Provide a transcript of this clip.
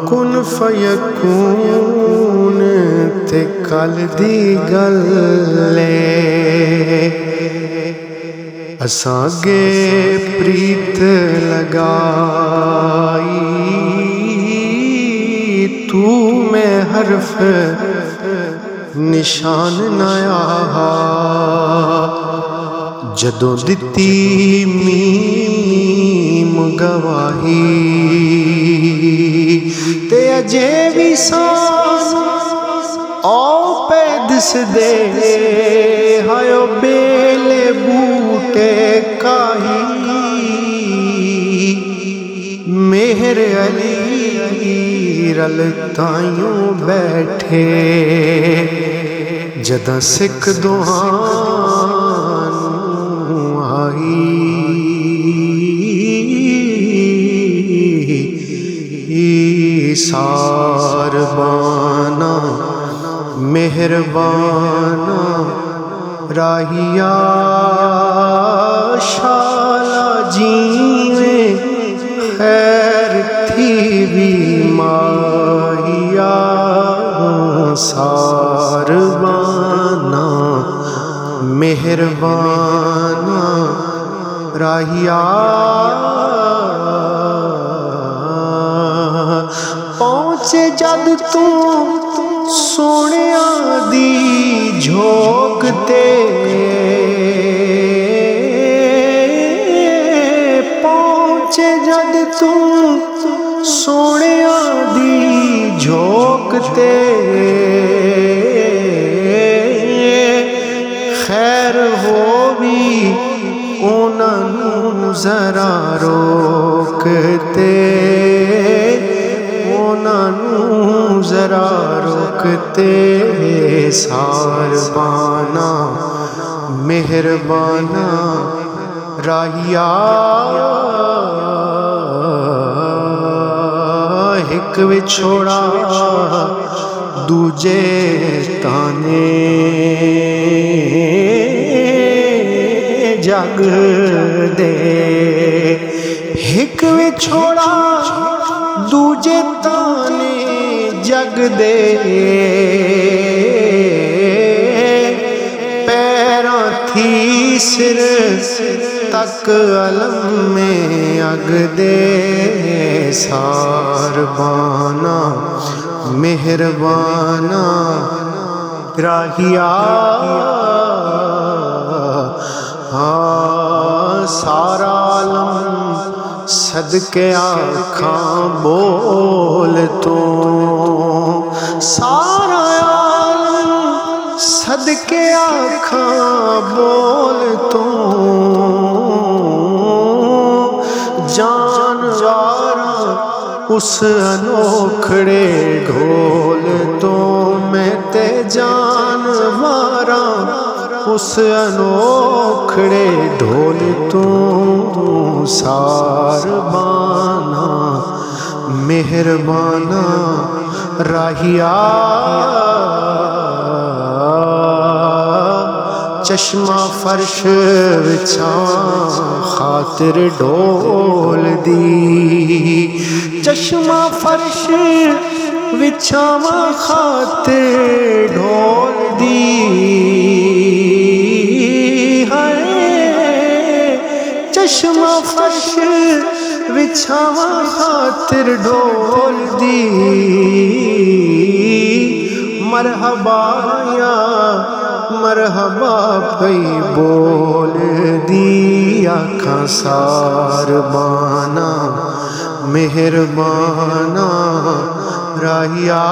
कुन फयकून ते कल दी गल्ले असांगे प्रीत लगाई तू में हरफ निशान नया जदों दिती मीम गवाही ते अजे भी सानू ओ पे दिसदे हायो बेले बूटे काही मेहर अली रल ताइयों बैठे जदा सिख दुआनू आई सारबाना मेहरबाना राहिया शाला जीवे खैर थी भी माहिया सारबाना मेहरबाना राहिया पहुँचे जद तू सोनिया दी झोंक ते पहुँचे जद तू सोनिया दी झोंक ते खैर हो भी उन्होंने जरा रोकते जरा रोकते सारबाना मेहरबाना राहिया एक विछोड़ा दूजे ताने जग दे एक विछोड़ा दूजे ताने जग दे पैरा थी सिर तक अलम में अग दे सारबाना मेहरबाना राहिया सारा अलम सदके आखां बोल तो सारा आलम सदके आखां बोल तो जानवारा उस अनोखड़े ढोल तो मैं ते जानवारा उस अनोखड़े ढोल तू सारबाना मेहरबाना राहिया चश्मा फर्श विछा खातिर ढोल दी चश्मा फर्श विछावा खातिर ढोल दी चश्मा फर्श विछावा खातिर ढोल दी मरहबा या मरहबा पई बोल दी आखां सारबाना मेहरबाना राहिया